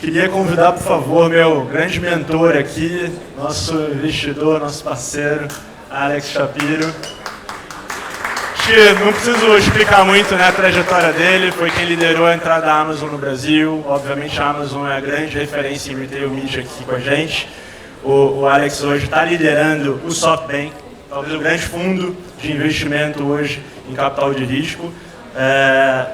Queria convidar, por favor, meu grande mentor aqui, nosso investidor, nosso parceiro, Alex Shapiro. Acho que não preciso explicar muito, né, a trajetória dele, foi quem liderou a entrada da Amazon no Brasil. Obviamente a Amazon é a grande referência em retail media aqui com a gente. O Alex hoje está liderando o SoftBank, talvez o grande fundo de investimento hoje em capital de risco.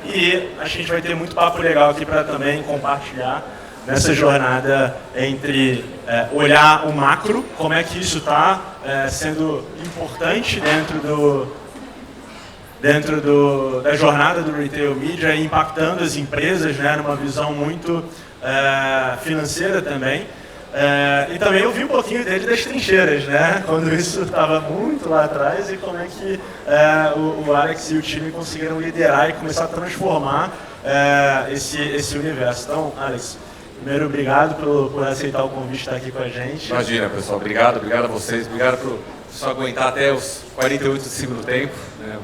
E a gente vai ter muito papo legal aqui para também compartilhar nessa jornada entre olhar o macro, como é que isso está sendo importante dentro da jornada do retail media e impactando as empresas, né, numa visão muito financeira também. E também eu vi um pouquinho dele das trincheiras, né, quando isso estava muito lá atrás, e como é que o Alex e o time conseguiram liderar e começar a transformar esse universo. Então, Alex, primeiro, obrigado por aceitar o convite de estar aqui com a gente. Imagina, pessoal. Obrigado a vocês. Obrigado por só aguentar até os 48 do segundo tempo.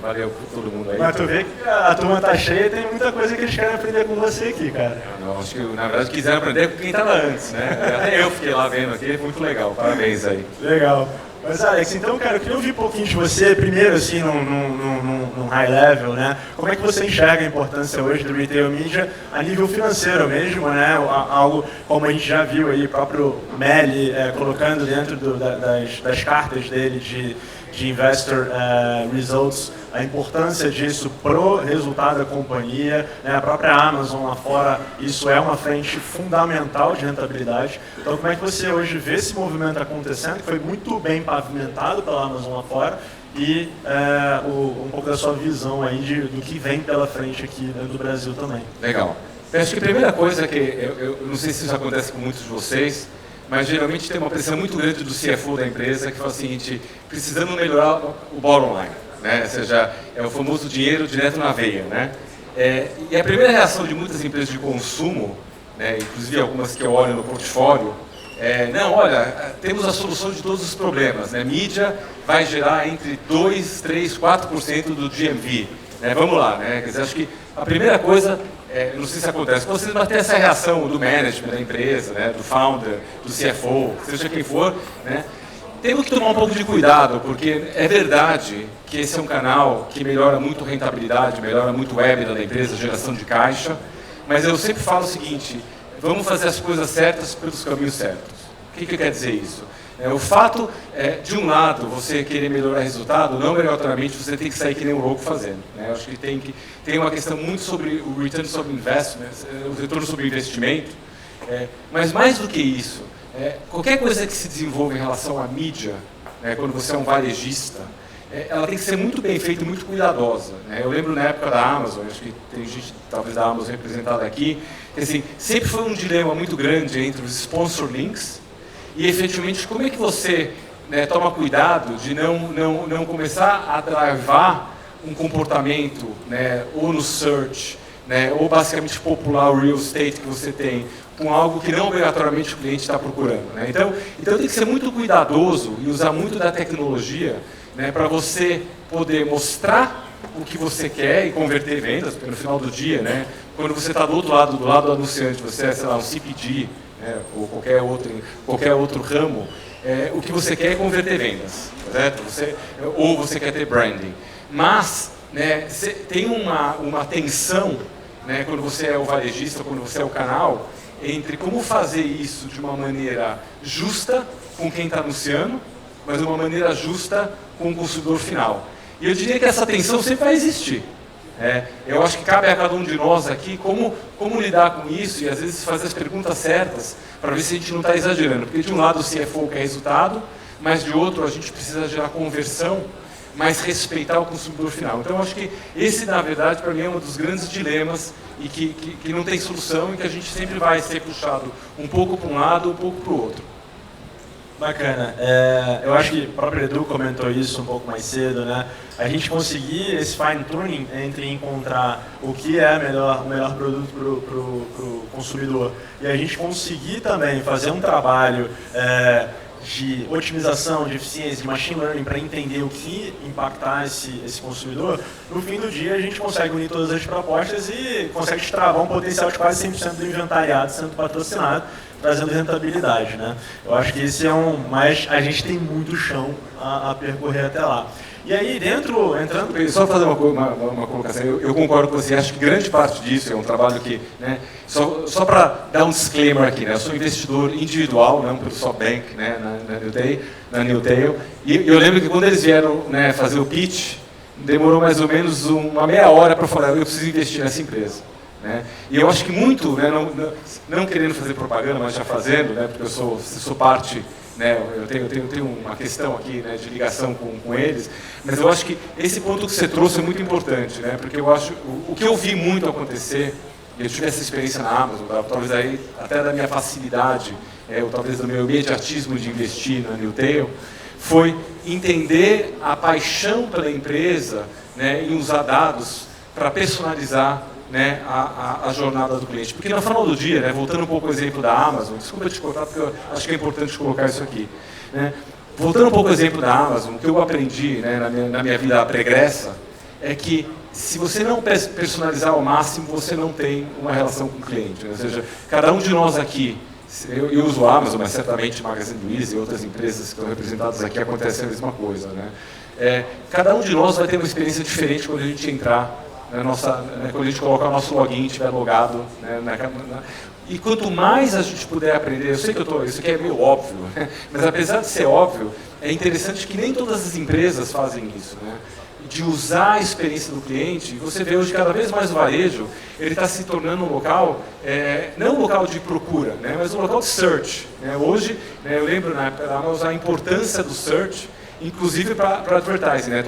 Valeu por todo mundo aí. Mas tu vê que a turma tá cheia e tem muita coisa que eles querem aprender com você aqui, cara. Não, acho que, na verdade, quiseram aprender com quem estava antes, né? Até eu fiquei lá vendo aqui, muito legal. Parabéns aí. Legal. Mas, Alex, então, cara, eu queria ouvir um pouquinho de você, primeiro, assim, num high level, né? Como é que você enxerga a importância hoje do retail media a nível financeiro mesmo, né? Algo como a gente já viu aí, o próprio Meli colocando dentro das cartas dele de Investor Results, a importância disso pro resultado da companhia, né? A própria Amazon lá fora, isso é uma frente fundamental de rentabilidade. Então, como é que você hoje vê esse movimento acontecendo, que foi muito bem pavimentado pela Amazon lá fora, e um pouco da sua visão aí do que vem pela frente aqui dentro do Brasil também? Legal. Eu acho que a primeira coisa é que, eu não sei se isso acontece com muitos de vocês, mas geralmente tem uma pressão muito grande do CFO da empresa que fala o seguinte: precisamos melhorar o bottom line, né? Ou seja, é o famoso dinheiro direto na veia, né? E a primeira reação de muitas empresas de consumo, né, inclusive algumas que eu olho no portfólio, não, olha, temos a solução de todos os problemas, né? Mídia vai gerar entre 2, 3, 4% do GMV, né? Vamos lá, né? Quer dizer, acho que a primeira coisa, não sei se acontece com vocês, mas tem essa reação do management da empresa, né, do founder, do CFO, seja quem for, né? Temos que tomar um pouco de cuidado, porque é verdade que esse é um canal que melhora muito a rentabilidade, melhora muito o EBITDA da empresa, geração de caixa, mas eu sempre falo o seguinte: vamos fazer as coisas certas pelos caminhos certos. O que quer dizer isso? O fato de um lado, você querer melhorar resultado, não obrigatoriamente você tem que sair que nem um louco fazendo, né? Eu acho que tem uma questão muito sobre o return sobre investment, o retorno sobre investimento, mas mais do que isso, qualquer coisa que se desenvolva em relação à mídia, né, quando você é um varejista, ela tem que ser muito bem feita e muito cuidadosa, né? Eu lembro na época da Amazon, acho que tem gente talvez da Amazon representada aqui, que assim, sempre foi um dilema muito grande entre os sponsor links e efetivamente como é que você, né, toma cuidado de não começar a drivar um comportamento, né, ou no search, né, ou basicamente popular o real estate que você tem com algo que não obrigatoriamente o cliente está procurando, né? Então tem que ser muito cuidadoso e usar muito da tecnologia, né, para você poder mostrar o que você quer e converter vendas, porque no final do dia, né, quando você está do lado do anunciante, você é, sei lá, um CPG, né, ou qualquer outro ramo, o que você quer é converter vendas, certo? Ou você quer ter branding. Mas, né, tem uma tensão, né, quando você é o varejista, quando você é o canal, entre como fazer isso de uma maneira justa com quem está anunciando, mas de uma maneira justa com o consumidor final. E eu diria que essa tensão sempre vai existir. Eu acho que cabe a cada um de nós aqui como lidar com isso e às vezes fazer as perguntas certas para ver se a gente não está exagerando. Porque de um lado o CFO quer resultado, mas de outro a gente precisa gerar conversão, mas respeitar o consumidor final. Então eu acho que esse, na verdade, para mim é um dos grandes dilemas e que não tem solução e que a gente sempre vai ser puxado um pouco para um lado, um pouco para o outro. Bacana. Eu acho que o próprio Edu comentou isso um pouco mais cedo, né? A gente conseguir esse fine-tuning entre encontrar o que é o melhor produto para o consumidor e a gente conseguir também fazer um trabalho de otimização, de eficiência, de machine learning para entender o que impactar esse consumidor, no fim do dia a gente consegue unir todas as propostas e consegue destravar um potencial de quase 100% do inventariado sendo patrocinado, trazendo rentabilidade, né? Eu acho que esse é mas a gente tem muito chão a percorrer até lá. E aí entrando... Só fazer uma colocação, eu concordo com você, acho que grande parte disso é um trabalho que, né, só para dar um disclaimer aqui, né, eu sou investidor individual, não pelo SoftBank, né, na Newtail, e eu lembro que quando eles vieram, né, fazer o pitch, demorou mais ou menos uma meia hora para falar, eu preciso investir nessa empresa. Né? E eu acho que muito, né, não querendo fazer propaganda, mas já fazendo, né, porque eu sou parte... Né, eu tenho uma questão aqui, né, de ligação com eles, mas eu acho que esse ponto que você trouxe é muito importante, né, porque eu acho, o que eu vi muito acontecer, e eu tive essa experiência na Amazon, talvez aí até da minha facilidade, ou talvez do meu imediatismo de investir na Newtail, foi entender a paixão pela empresa, né, e usar dados para personalizar, né, a jornada do cliente. Porque no final do dia, né, voltando um pouco ao exemplo da Amazon, desculpa te cortar porque eu acho que é importante colocar isso aqui. Né, voltando um pouco ao exemplo da Amazon, o que eu aprendi, né, na minha vida pregressa, é que se você não personalizar ao máximo, você não tem uma relação com o cliente. Né? Ou seja, cada um de nós aqui, eu uso a Amazon, mas certamente Magazine Luiza e outras empresas que estão representadas aqui acontece a mesma coisa. Né? Cada um de nós vai ter uma experiência diferente quando a gente entrar quando a gente colocar o nosso login e estiver logado, né, e quanto mais a gente puder aprender, eu sei que isso aqui é meio óbvio, né, mas apesar de ser óbvio, é interessante que nem todas as empresas fazem isso, né, de usar a experiência do cliente. Você vê hoje cada vez mais o varejo, ele está se tornando um local, não um local de procura, né, mas um local de search. Né. Hoje, né, eu lembro na época da Amazon a importância do search, inclusive para advertising, né?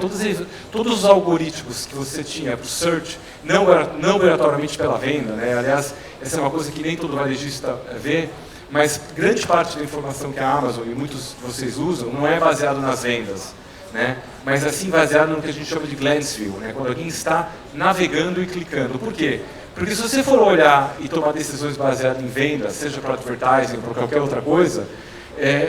Todos os algoritmos que você tinha para o search, não obrigatoriamente pela venda, né? Aliás, essa é uma coisa que nem todo varejista vê, mas grande parte da informação que a Amazon e muitos de vocês usam não é baseado nas vendas, né? Mas assim baseado no que a gente chama de glance view, né? Quando alguém está navegando e clicando. Por quê? Porque se você for olhar e tomar decisões baseadas em vendas, seja para advertising ou para qualquer outra coisa,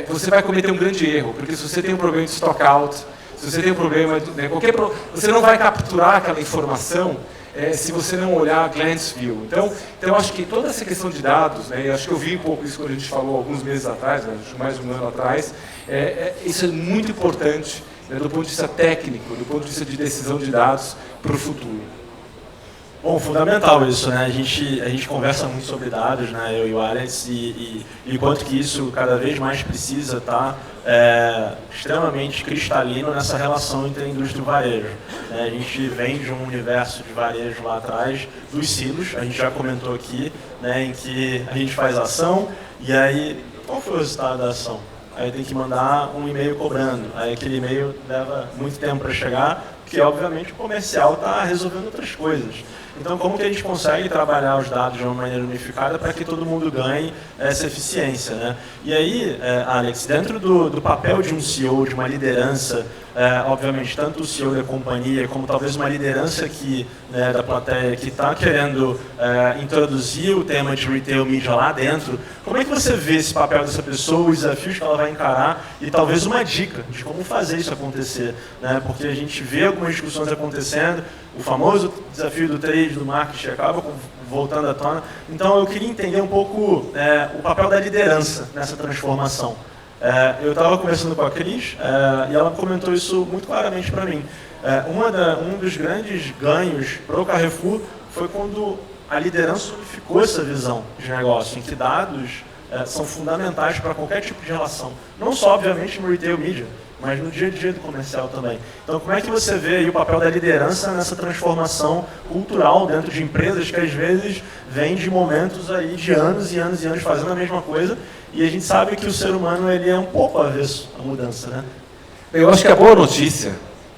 você vai cometer um grande erro, porque se você tem um problema de stock out, se você tem um problema, né, você não vai capturar aquela informação se você não olhar a glance view. Então eu acho que toda essa questão de dados, né, eu acho que eu vi um pouco isso quando a gente falou alguns meses atrás, né, mais de um ano atrás, isso é muito importante, né, do ponto de vista técnico, do ponto de vista de decisão de dados para o futuro. Bom, fundamental isso, né? A gente conversa muito sobre dados, né? Eu e o Alex, e quanto que isso cada vez mais precisa estar extremamente cristalino nessa relação entre a indústria e o varejo. Né? A gente vem de um universo de varejo lá atrás, dos silos, a gente já comentou aqui, né, em que a gente faz ação, e aí, qual foi o resultado da ação? Aí tem que mandar um e-mail cobrando, aí aquele e-mail leva muito tempo para chegar, porque obviamente o comercial está resolvendo outras coisas. Então, como que a gente consegue trabalhar os dados de uma maneira unificada para que todo mundo ganhe essa eficiência, né? E aí, Alex, dentro do papel de um CEO, de uma liderança, obviamente, tanto o CEO da companhia, como talvez uma liderança aqui, né, da plateia que está querendo introduzir o tema de retail media lá dentro, como é que você vê esse papel dessa pessoa, os desafios que ela vai encarar e talvez uma dica de como fazer isso acontecer, né? Porque a gente vê algumas discussões acontecendo, o famoso desafio do trade, do marketing, acaba voltando à tona. Então, eu queria entender um pouco o papel da liderança nessa transformação. Eu estava conversando com a Cris e ela comentou isso muito claramente para mim. Um dos grandes ganhos para o Carrefour foi quando a liderança unificou essa visão de negócio, em que dados são fundamentais para qualquer tipo de relação. Não só, obviamente, no retail media, mas no dia a dia do comercial também. Então, como é que você vê aí o papel da liderança nessa transformação cultural dentro de empresas que, às vezes, vêm de momentos aí de anos e anos e anos fazendo a mesma coisa, e a gente sabe que o ser humano ele é um pouco avesso à mudança, né? Eu acho que a boa notícia é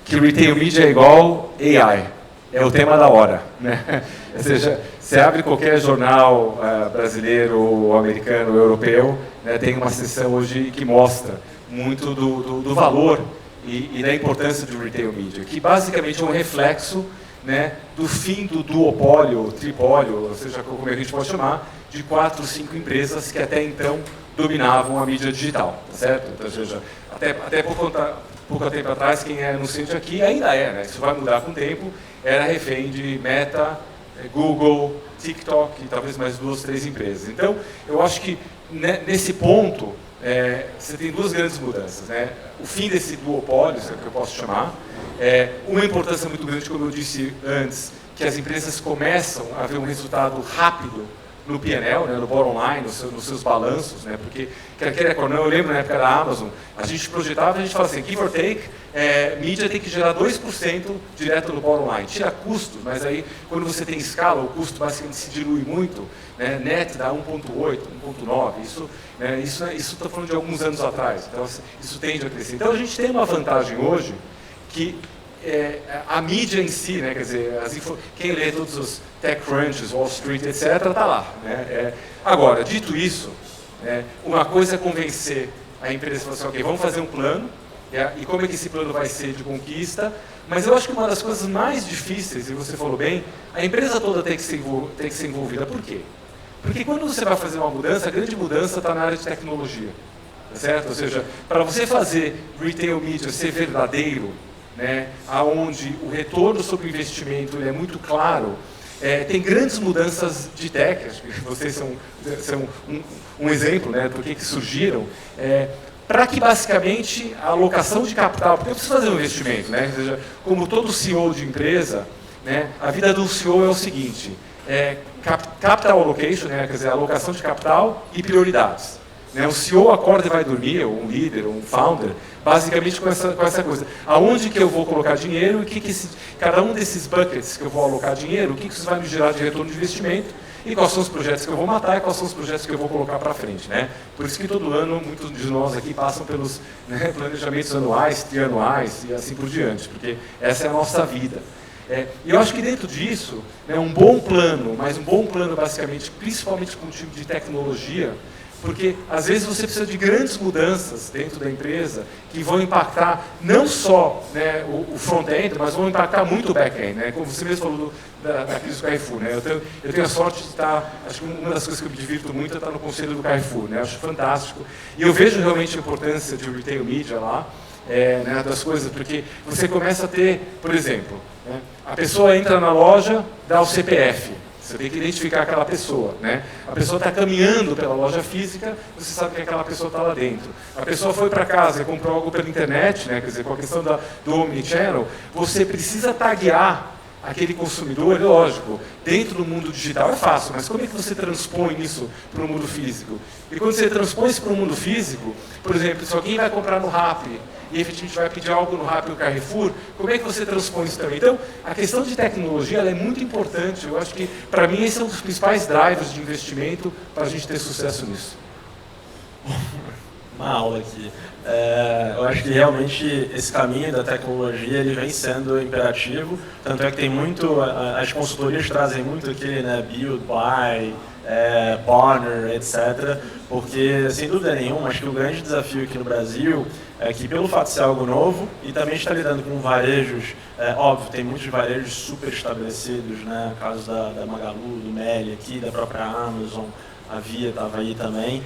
que o retail media é igual AI, é o tema da hora, né? Ou seja, você abre qualquer jornal brasileiro, ou americano, ou europeu, né, tem uma seção hoje que mostra muito do valor e da importância do retail media, que basicamente é um reflexo, né, do fim do duopólio, tripólio, ou seja, como a gente pode chamar, de 4 ou 5 empresas que até então dominavam a mídia digital, tá certo? Então, ou seja, até pouco tempo atrás, quem é anunciante aqui ainda é, né? Isso vai mudar com o tempo, era refém de Meta, Google, TikTok e talvez mais 2, 3 empresas. Então, eu acho que nesse ponto, você tem duas grandes mudanças, né? O fim desse duopólio, se é que eu posso chamar, uma importância muito grande, como eu disse antes, que as empresas começam a ver um resultado rápido no P&L, né, no bottom line, nos seus balanços, né, porque, quer queira ou não, eu lembro na época da Amazon, a gente projetava, a gente falava assim, give or take, mídia tem que gerar 2% direto no bottom line, tira custos, mas aí, quando você tem escala, o custo basicamente se dilui muito, né, net dá 1,8, 1,9, isso estou falando de alguns anos atrás, então isso tende a crescer. Então a gente tem uma vantagem hoje, que a mídia em si, né, quer dizer, quem lê todos os TechCrunch, Wall Street, etc., está lá. Né? Agora, dito isso, uma coisa é convencer a empresa a falar assim, ok, vamos fazer um plano, e como é que esse plano vai ser de conquista, mas eu acho que uma das coisas mais difíceis, e você falou bem, a empresa toda tem que ser envolvida. Por quê? Porque quando você vai fazer uma mudança, a grande mudança está na área de tecnologia. Tá certo? Ou seja, para você fazer retail media ser verdadeiro, né, aonde o retorno sobre o investimento é muito claro, tem grandes mudanças de tech, acho que vocês são um exemplo, né, do que surgiram, para que basicamente a alocação de capital, porque eu preciso fazer um investimento, né, ou seja, como todo CEO de empresa, né, a vida do CEO é o seguinte, capital allocation, né, quer dizer, alocação de capital e prioridades. Né, o CEO acorda e vai dormir, ou um líder, ou um founder, basicamente com essa coisa. Aonde que eu vou colocar dinheiro e cada um desses buckets que eu vou alocar dinheiro, o que isso vai me gerar de retorno de investimento e quais são os projetos que eu vou matar e quais são os projetos que eu vou colocar para frente. Né? Por isso que todo ano, muitos de nós aqui passam pelos planejamentos anuais, trianuais e assim por diante, porque essa é a nossa vida. E eu acho que dentro disso, né, um bom plano, mas um bom plano basicamente, principalmente com o time de tecnologia, porque às vezes você precisa de grandes mudanças dentro da empresa que vão impactar não só, né, o front-end, mas vão impactar muito o back-end. Né? Como você mesmo falou da crise do Carrefour. Né? Eu tenho a sorte de estar, acho que uma das coisas que eu me divirto muito é estar no conselho do Carrefour. Né? Acho fantástico. E eu vejo realmente a importância de retail media lá, né, das coisas, porque você começa a ter, por exemplo, né, a pessoa entra na loja, dá o CPF. Você tem que identificar aquela pessoa, né? A pessoa está caminhando pela loja física, você sabe que aquela pessoa está lá dentro. A pessoa foi para casa e comprou algo pela internet, né? Quer dizer, com a questão do omnichannel, você precisa taguear aquele consumidor, lógico, dentro do mundo digital é fácil, mas como é que você transpõe isso para o mundo físico? E quando você transpõe isso para o mundo físico, por exemplo, se alguém vai comprar no Rappi e efetivamente vai pedir algo no Rappi ou no Carrefour, como é que você transpõe isso também? Então, a questão de tecnologia ela é muito importante. Eu acho que, para mim, esse é um dos principais drivers de investimento para a gente ter sucesso nisso. Uma aula aqui. Eu acho que realmente esse caminho da tecnologia ele vem sendo imperativo, tanto é que tem muito, as consultorias trazem muito aquele, né, build, buy, partner, etc. Porque, sem dúvida nenhuma, acho que o grande desafio aqui no Brasil é que, pelo fato de ser algo novo, e também está lidando com varejos, óbvio, tem muitos varejos super estabelecidos, né, no caso da Magalu, do Meli aqui, da própria Amazon, a Via estava aí também,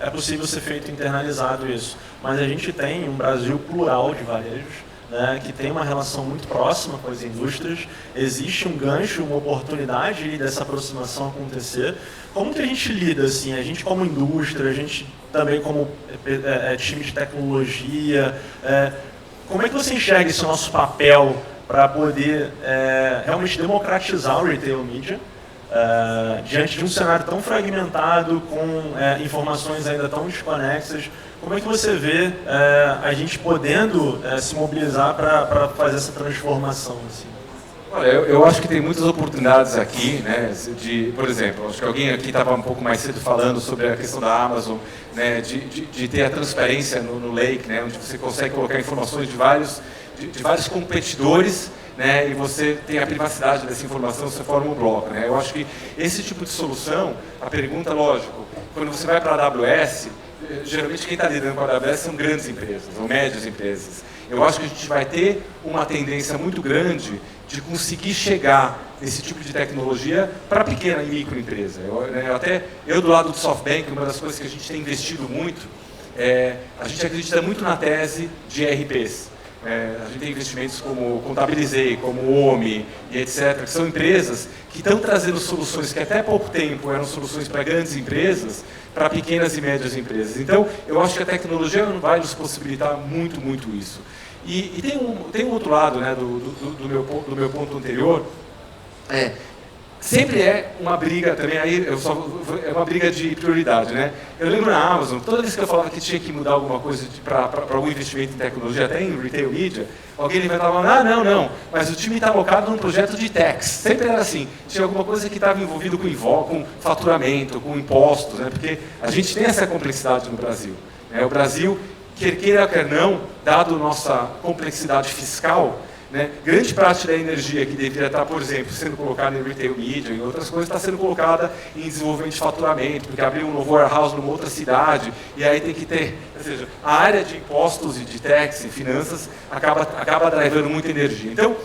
é possível ser feito internalizado isso. Mas a gente tem um Brasil plural de varejos, né, que tem uma relação muito próxima com as indústrias, existe um gancho, uma oportunidade dessa aproximação acontecer. Como que a gente lida, assim, a gente como indústria, a gente também como time de tecnologia, como é que você enxerga esse nosso papel para poder realmente democratizar o retail media? Diante de um cenário tão fragmentado, com informações ainda tão desconexas, como é que você vê a gente podendo se mobilizar para fazer essa transformação? Assim? Olha, eu acho que tem muitas oportunidades aqui, né, por exemplo, acho que alguém aqui estava um pouco mais cedo falando sobre a questão da Amazon, né, de ter a transparência no Lake, né, onde você consegue colocar informações de vários competidores, né, e você tem a privacidade dessa informação, você forma um bloco. Né? Eu acho que esse tipo de solução, a pergunta, lógico, quando você vai para a AWS, geralmente quem está lidando com a AWS são grandes empresas, ou médias empresas. eu acho que a gente vai ter uma tendência muito grande de conseguir chegar nesse tipo de tecnologia para pequena e microempresa. Eu do lado do SoftBank, uma das coisas que a gente tem investido muito, a gente acredita muito na tese de ERPs. A gente tem investimentos como Contabilizei, como OMI e etc., que são empresas que estão trazendo soluções que até pouco tempo eram soluções para grandes empresas, para pequenas e médias empresas. Então, eu acho que a tecnologia vai nos possibilitar muito, muito isso. E tem um outro lado, né, do meu ponto anterior, sempre é uma briga também, é uma briga de prioridade, né? Eu lembro na Amazon, toda vez que eu falava que tinha que mudar alguma coisa para algum investimento em tecnologia, até em retail media, alguém levantava, não, mas o time está alocado num projeto de tax. Sempre era assim, tinha alguma coisa que estava envolvido com faturamento, com impostos, né? Porque a gente tem essa complexidade no Brasil. O Brasil, quer queira, quer não, dado nossa complexidade fiscal, né, grande parte da energia que deveria estar, por exemplo, sendo colocada em retail media e outras coisas, está sendo colocada em desenvolvimento de faturamento, porque abriu um novo warehouse numa outra cidade, e aí tem que ter, ou seja, a área de impostos e de tax e finanças acaba drivando muita energia. Então,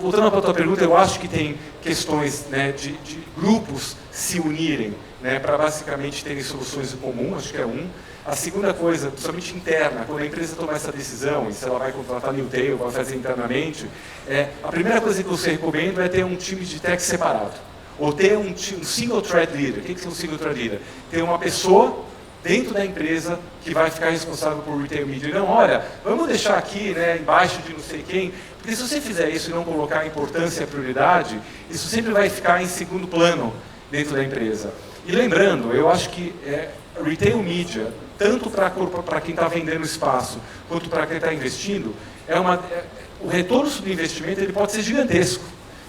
voltando para a tua pergunta, eu acho que tem questões, né, de grupos se unirem, né, para basicamente terem soluções em comum, acho que é um. A segunda coisa, principalmente interna, quando a empresa tomar essa decisão, e se ela vai contratar new tail, vai fazer internamente, a primeira coisa que você recomenda é ter um time de tech separado. Ou ter um single thread leader. O que é um single thread leader? Ter uma pessoa dentro da empresa que vai ficar responsável por retail media. Não, olha, vamos deixar aqui, né, embaixo de não sei quem, porque se você fizer isso e não colocar a importância e a prioridade, isso sempre vai ficar em segundo plano dentro da empresa. E lembrando, eu acho que retail media, tanto para quem está vendendo espaço, quanto para quem está investindo, o retorno sobre investimento ele pode ser gigantesco,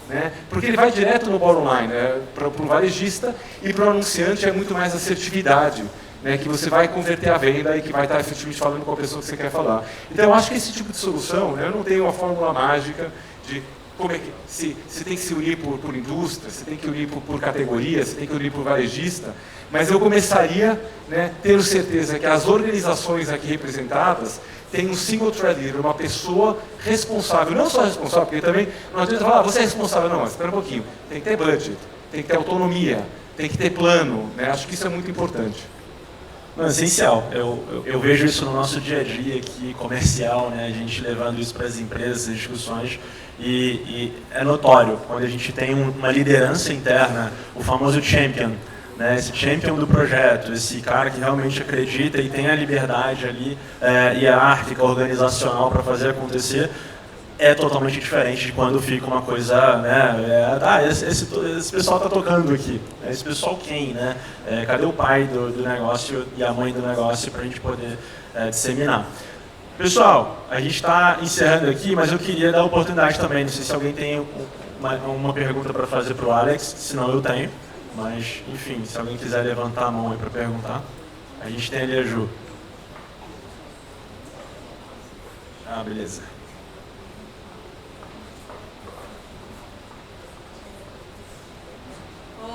né? Porque ele vai direto no bottom line, né? Para o varejista, e para o anunciante é muito mais assertividade, né? Que você vai converter a venda e que vai estar efetivamente falando com a pessoa que você quer falar. Então, eu acho que esse tipo de solução, né, eu não tenho uma fórmula mágica de como é que se tem que se unir por indústria, se tem que unir por categoria, se tem que unir por varejista, mas eu começaria, né, tendo certeza que as organizações aqui representadas têm um single thread leader, uma pessoa responsável, não só responsável, porque também não adianta falar, você é responsável, não, mas espera um pouquinho, tem que ter budget, tem que ter autonomia, tem que ter plano, né, acho que isso é muito importante. Não, essencial. Eu vejo isso no nosso dia a dia aqui, comercial, né? A gente levando isso para as empresas, as discussões, e é notório quando a gente tem uma liderança interna, o famoso champion, né? Esse champion do projeto, esse cara que realmente acredita e tem a liberdade ali hierárquica, organizacional para fazer acontecer, é totalmente diferente de quando fica uma coisa, né, esse pessoal está tocando aqui, esse pessoal quem, né, cadê o pai do negócio e a mãe do negócio para a gente poder disseminar. Pessoal, a gente está encerrando aqui, mas eu queria dar a oportunidade também, não sei se alguém tem uma pergunta para fazer para o Alex, senão eu tenho, mas enfim, se alguém quiser levantar a mão aí para perguntar, a gente tem ali a Ju. Beleza.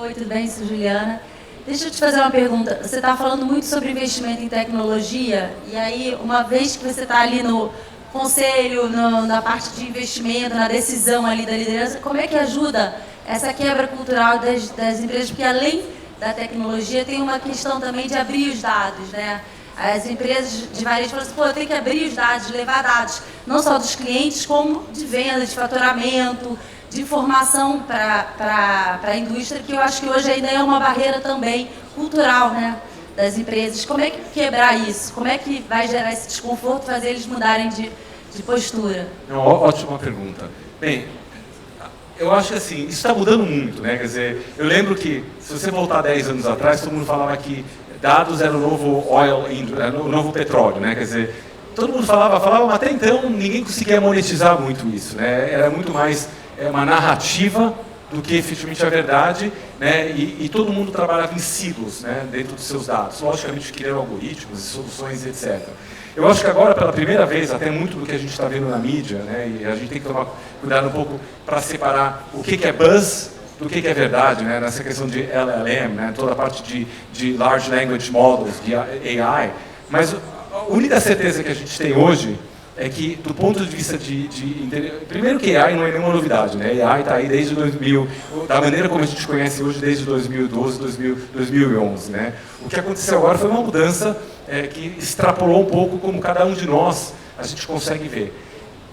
Oi, tudo bem? Sou Juliana. Deixa eu te fazer uma pergunta. Você está falando muito sobre investimento em tecnologia, e aí, uma vez que você está ali no conselho, na parte de investimento, na decisão ali da liderança, como é que ajuda essa quebra cultural das empresas? Porque além da tecnologia, tem uma questão também de abrir os dados, né? As empresas de varejo falam assim, eu tenho que abrir os dados, levar dados, não só dos clientes, como de venda, de faturamento, de informação para a indústria, que eu acho que hoje ainda é uma barreira também cultural, né, das empresas. Como é que quebrar isso? Como é que vai gerar esse desconforto, fazer eles mudarem de postura? Ótima pergunta. Bem, eu acho que assim, isso está mudando muito, né? Quer dizer, eu lembro que, se você voltar 10 anos atrás, todo mundo falava que dados era o novo oil, era o novo petróleo, né? Quer dizer, todo mundo falava, mas até então ninguém conseguia monetizar muito isso, né? Era muito mais uma narrativa do que efetivamente a verdade, né? E todo mundo trabalhava em silos, né, dentro dos seus dados. Logicamente criando algoritmos e soluções, etc. Eu acho que agora, pela primeira vez, até muito do que a gente está vendo na mídia, né, e a gente tem que tomar cuidado um pouco para separar o que é buzz do que é verdade, né, nessa questão de LLM, né, toda a parte de Large Language Models, de AI. Mas a única certeza que a gente tem hoje é que, do ponto de vista primeiro que AI não é nenhuma novidade, né? AI está aí desde 2000, da maneira como a gente conhece hoje, desde 2012, 2011, né? O que aconteceu agora foi uma mudança que extrapolou um pouco como cada um de nós a gente consegue ver.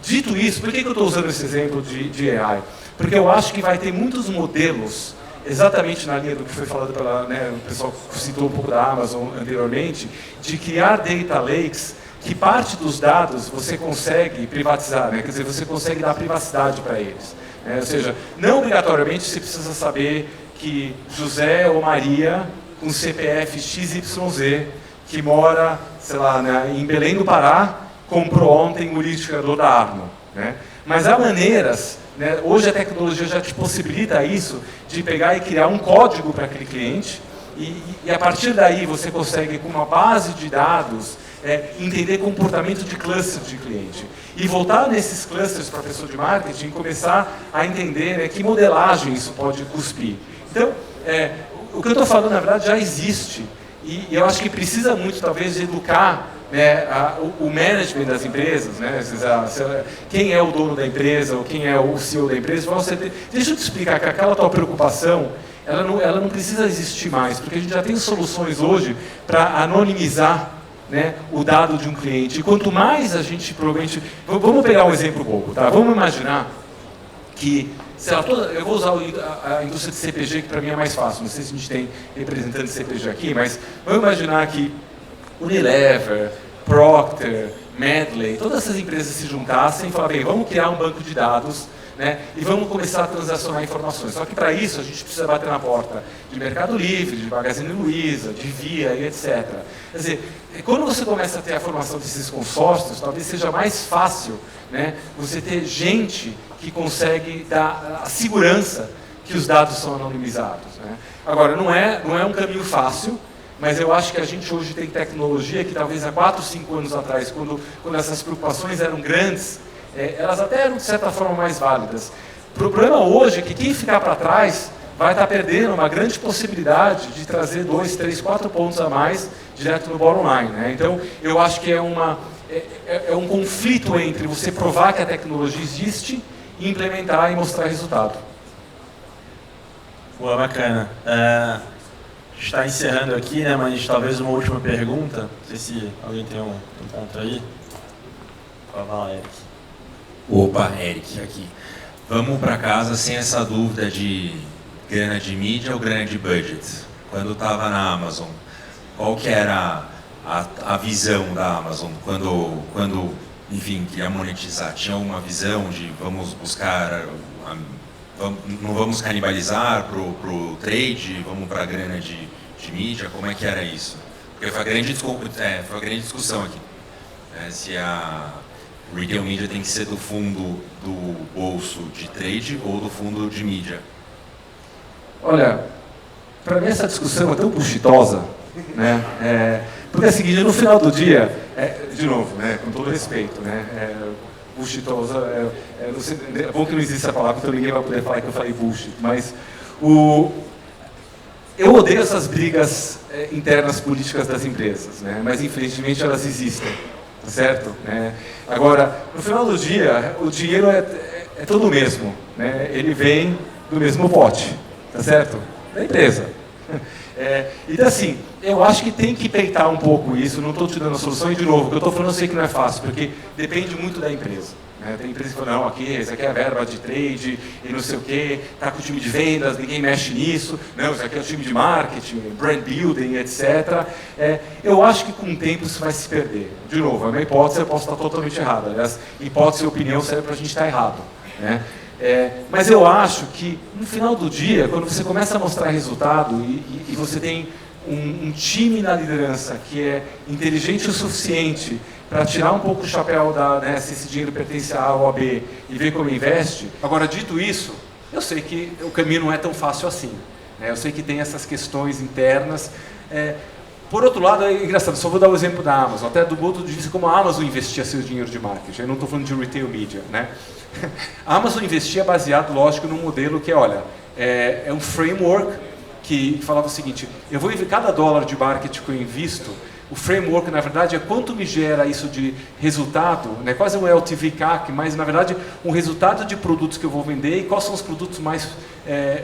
Dito isso, por que eu estou usando esse exemplo de AI? Porque eu acho que vai ter muitos modelos, exatamente na linha do que foi falado o pessoal citou um pouco da Amazon anteriormente, de criar data lakes, que parte dos dados você consegue privatizar, né? Quer dizer, você consegue dar privacidade para eles. Né? Ou seja, não obrigatoriamente você precisa saber que José ou Maria, com CPF XYZ, que mora, sei lá, em Belém do Pará, comprou ontem o liquidificador da Arma. Né? Mas há maneiras, né? Hoje a tecnologia já te possibilita isso, de pegar e criar um código para aquele cliente, e a partir daí você consegue, com uma base de dados, entender comportamento de cluster de cliente. E voltar nesses clusters para a pessoa de marketing e começar a entender, né, que modelagem isso pode cuspir. Então, o que eu estou falando, na verdade, já existe. E eu acho que precisa muito, talvez, de educar, né, o management das empresas, né, quem é o dono da empresa ou quem é o CEO da empresa. Deixa eu te explicar que aquela tua preocupação, ela não precisa existir mais, porque a gente já tem soluções hoje para anonimizar, né, o dado de um cliente. E quanto mais a gente provavelmente... Vamos pegar um exemplo bobo, tá? Vamos imaginar que, sei lá, eu vou usar a indústria de CPG, que para mim é mais fácil. Não sei se a gente tem representante de CPG aqui, mas vamos imaginar que Unilever, Procter, Medley, todas essas empresas se juntassem e falassem, vamos criar um banco de dados, né, e vamos começar a transacionar informações. Só que para isso a gente precisa bater na porta de Mercado Livre, de Magazine Luiza, de Via e etc. Quer dizer, quando você começa a ter a formação desses consórcios, talvez seja mais fácil, né, você ter gente que consegue dar a segurança que os dados são anonimizados. Né? Agora, não é um caminho fácil, mas eu acho que a gente hoje tem tecnologia que talvez há 4, 5 anos atrás, quando essas preocupações eram grandes, elas até eram de certa forma mais válidas. O problema hoje é que quem ficar para trás vai estar perdendo uma grande possibilidade de trazer 2, 3, 4 pontos a mais direto no bottom line. Né? Então, eu acho que é um conflito entre você provar que a tecnologia existe e implementar e mostrar resultado. Boa, bacana. Está encerrando aqui, né, mas talvez uma última pergunta. Não sei se alguém tem um ponto aí. Fala, Eric. Opa, Eric aqui. Vamos para casa sem essa dúvida de grana de mídia ou grana de budget. Quando estava na Amazon, qual que era a visão da Amazon? Quando enfim, queria monetizar, tinha uma visão de vamos buscar, não vamos canibalizar pro trade, vamos para a grana de mídia, como é que era isso? Porque foi a grande discussão aqui. Se a retail media tem que ser do fundo do bolso de trade ou do fundo de mídia. Olha, para mim essa discussão é tão bullshitosa, né? Porque é o seguinte, no final do dia, de novo, né, com todo respeito, né, bullshitosa, é bom que não existe essa palavra, então ninguém vai poder falar que eu falei bullshit, mas eu odeio essas brigas internas políticas das empresas, né, mas infelizmente elas existem, tá certo? Agora, no final do dia, o dinheiro é todo o mesmo, né, ele vem do mesmo pote, tá certo? Da empresa. Então assim, eu acho que tem que peitar um pouco isso, não estou te dando a solução, e de novo, o que eu estou falando eu sei que não é fácil, porque depende muito da empresa. Tem empresa que fala, não, isso aqui é a verba de trade, e não sei o quê, está com o time de vendas, ninguém mexe nisso, não, isso aqui é o time de marketing, brand building, etc. Eu acho que com o tempo isso vai se perder. De novo, a minha hipótese eu posso estar totalmente errada, aliás, hipótese e opinião serve para a gente estar errado. Né? Mas eu acho que, no final do dia, quando você começa a mostrar resultado e você tem um time na liderança que é inteligente o suficiente para tirar um pouco o chapéu se esse dinheiro pertence a A ou a B e ver como investe. Agora, dito isso, eu sei que o caminho não é tão fácil assim. Né? Eu sei que tem essas questões internas. Por outro lado, é engraçado, só vou dar o exemplo da Amazon, até do ponto de vista como a Amazon investia seu dinheiro de marketing. Eu não estou falando de retail media. Né? A Amazon investia baseado, lógico, num modelo que, olha, é um framework que falava o seguinte, eu vou cada $1 de marketing que eu invisto O framework, na verdade, é quanto me gera isso de resultado, né? Quase um LTV CAC, mas, na verdade, um resultado de produtos que eu vou vender e quais são os produtos mais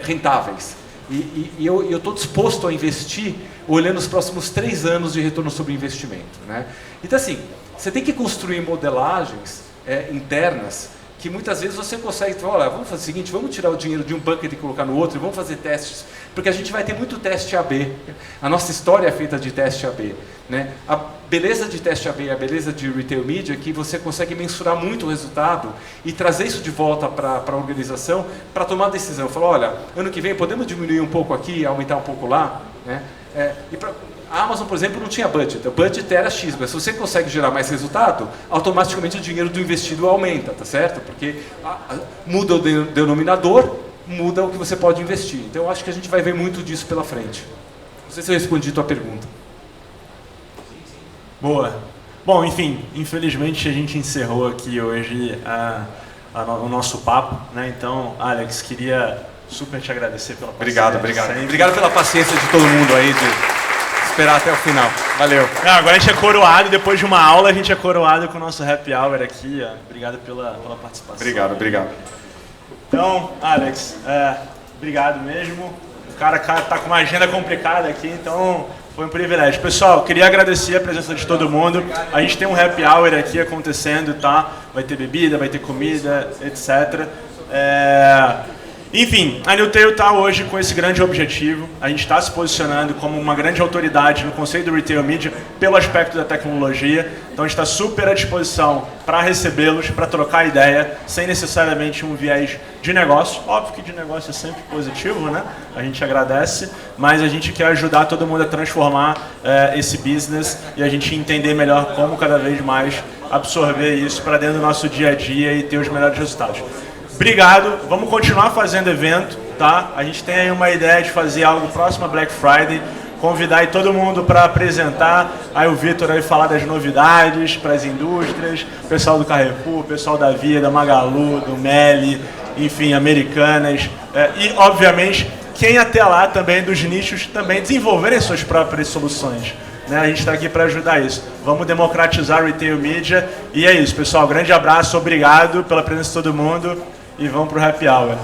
rentáveis. E eu estou disposto a investir olhando os próximos 3 anos de retorno sobre investimento, né? Então, assim, você tem que construir modelagens internas que muitas vezes você consegue falar, olha, vamos fazer o seguinte, vamos tirar o dinheiro de um bucket e colocar no outro e vamos fazer testes, porque a gente vai ter muito teste AB. A nossa história é feita de teste AB, né? A beleza de teste AB, a beleza de retail media é que você consegue mensurar muito o resultado e trazer isso de volta para a organização para tomar decisão. Falar, olha, ano que vem podemos diminuir um pouco aqui, aumentar um pouco lá, né? A Amazon, por exemplo, não tinha budget. O budget era X, mas se você consegue gerar mais resultado, automaticamente o dinheiro do investido aumenta, tá certo? Porque muda o denominador, muda o que você pode investir. Então, eu acho que a gente vai ver muito disso pela frente. Não sei se eu respondi a tua pergunta. Boa. Bom, enfim, infelizmente a gente encerrou aqui hoje o nosso papo, né? Então, Alex, queria super te agradecer pela paciência. Obrigado. Obrigado pela paciência de todo mundo aí, de esperar até o final. Valeu. Agora a gente é coroado, depois de uma aula, a gente é coroado com o nosso happy hour aqui. Ó. Obrigado pela participação. Obrigado. Então, Alex, obrigado mesmo. O cara tá com uma agenda complicada aqui, então foi um privilégio. Pessoal, queria agradecer a presença de todo mundo. A gente tem um happy hour aqui acontecendo, tá? Vai ter bebida, vai ter comida, etc. Enfim, a Newtail está hoje com esse grande objetivo. A gente está se posicionando como uma grande autoridade no conceito do Retail Media pelo aspecto da tecnologia. Então a gente está super à disposição para recebê-los, para trocar ideia, sem necessariamente um viés de negócio. Óbvio que de negócio é sempre positivo, né? A gente agradece, mas a gente quer ajudar todo mundo a transformar esse business e a gente entender melhor como cada vez mais absorver isso para dentro do nosso dia a dia e ter os melhores resultados. Obrigado, vamos continuar fazendo evento, tá? A gente tem aí uma ideia de fazer algo próximo a Black Friday, convidar aí todo mundo para apresentar, aí o Vitor vai falar das novidades para as indústrias, o pessoal do Carrefour, o pessoal da Via, da Magalu, do Meli, enfim, Americanas, e obviamente quem até lá também dos nichos também desenvolverem suas próprias soluções. Né? A gente está aqui para ajudar isso. Vamos democratizar o Retail Media. E é isso, pessoal. Grande abraço, obrigado pela presença de todo mundo. E vamos para o happy hour.